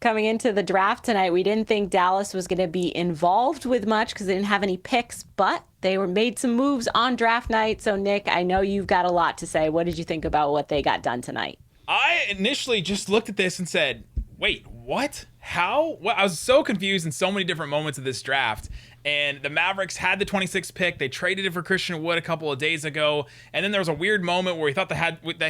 coming into the draft tonight. We didn't think Dallas was going to be involved with much because they didn't have any picks, but they made some moves on draft night. So, Nick, I know you've got a lot to say. What did you think about what they got done tonight? I initially just looked at this and said, wait, what? How? What? I was so confused in so many different moments of this draft. And the Mavericks had the 26th pick. They traded it for Christian Wood a couple of days ago. And then there was a weird moment where they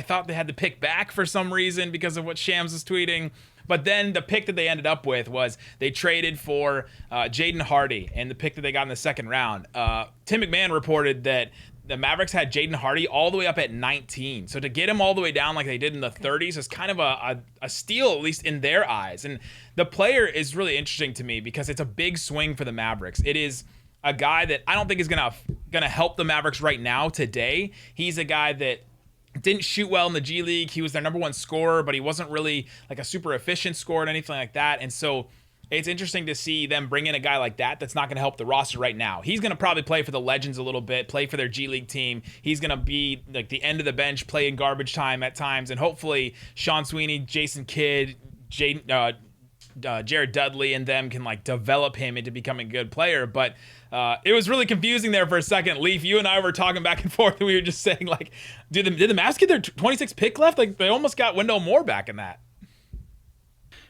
thought they had the pick back for some reason because of what Shams was tweeting. But then the pick that they ended up with was they traded for Jaden Hardy, and the pick that they got in the second round. Tim McMahon reported that the Mavericks had Jaden Hardy all the way up at 19. So to get him all the way down like they did in the 30s is kind of a steal, at least in their eyes. And the player is really interesting to me because it's a big swing for the Mavericks. It is a guy that I don't think is gonna help the Mavericks right now today. He's a guy that didn't shoot well in the G League. He was their number one scorer, but he wasn't really like a super efficient scorer or anything like that. And so it's interesting to see them bring in a guy like that that's not going to help the roster right now. He's going to probably play for the Legends a little bit, play for their G League team. He's going to be like the end of the bench, play in garbage time at times, and hopefully Sean Sweeney, Jason Kidd, Jared Dudley, and them can like develop him into becoming a good player. But it was really confusing there for a second. Leif, you and I were talking back and forth, and we were just saying like, did the Mavs get their 26th pick left? Like they almost got Wendell Moore back in that.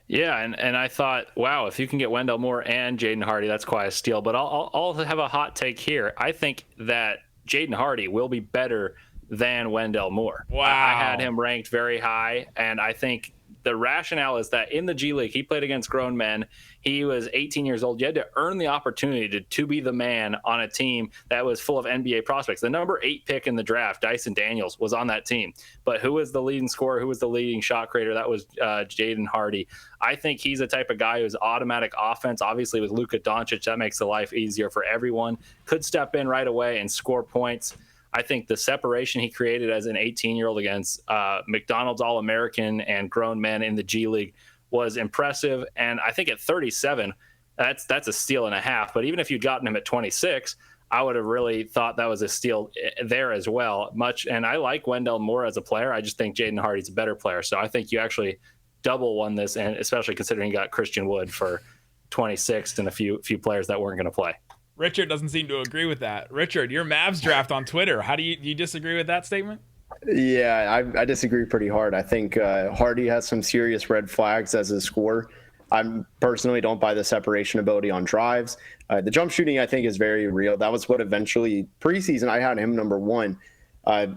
Yeah, and I thought, wow, if you can get Wendell Moore and Jaden Hardy, that's quite a steal. But I'll have a hot take here. I think that Jaden Hardy will be better than Wendell Moore. Wow. I had him ranked very high, and I think the rationale is that in the G League, he played against grown men. He was 18 years old. You had to earn the opportunity to be the man on a team that was full of NBA prospects. The number 8 pick in the draft, Dyson Daniels, was on that team. But who was the leading scorer? Who was the leading shot creator? That was Jaden Hardy. I think he's a type of guy who's automatic offense. Obviously, with Luka Doncic, that makes the life easier for everyone. Could step in right away and score points. I think the separation he created as an 18-year-old against McDonald's All-American and grown men in the G League was impressive. And I think at 37, that's a steal and a half. But even if you'd gotten him at 26, I would have really thought that was a steal there as well. And I like Wendell Moore as a player. I just think Jaden Hardy's a better player. So I think you actually double won this, and especially considering you got Christian Wood for 26 and a few players that weren't going to play. Richard doesn't seem to agree with that. Richard, your Mavs draft on Twitter. Do you disagree with that statement? Yeah, I disagree pretty hard. I think Hardy has some serious red flags as a scorer. I personally don't buy the separation ability on drives. The jump shooting, I think, is very real. That was what eventually preseason I had him number 1.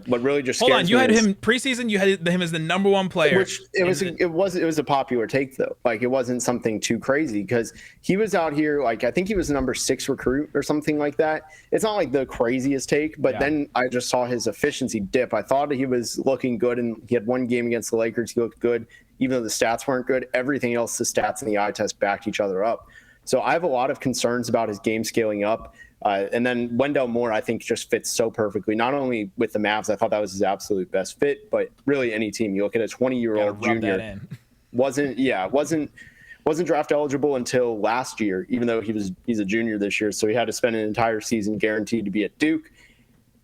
What really just hold on, you had him preseason. You had him as the number 1 player. Which it was a popular take though. Like it wasn't something too crazy because he was out here. Like I think he was the number 6 recruit or something like that. It's not like the craziest take, but then I just saw his efficiency dip. I thought he was looking good, and he had one game against the Lakers. He looked good, even though the stats weren't good. Everything else, the stats and the eye test backed each other up. So I have a lot of concerns about his game scaling up. And then Wendell Moore, I think, just fits so perfectly. Not only with the Mavs, I thought that was his absolute best fit, but really any team. You look at a 20-year-old junior, wasn't draft eligible until last year, even though he's a junior this year. So he had to spend an entire season guaranteed to be at Duke.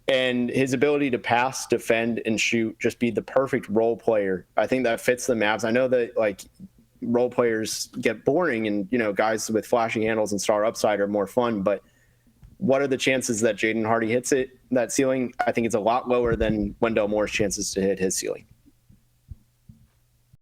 And his ability to pass, defend, and shoot, just be the perfect role player. I think that fits the Mavs. I know that like role players get boring, and guys with flashy handles and star upside are more fun, but what are the chances that Jaden Hardy hits that ceiling? I think it's a lot lower than Wendell Moore's chances to hit his ceiling.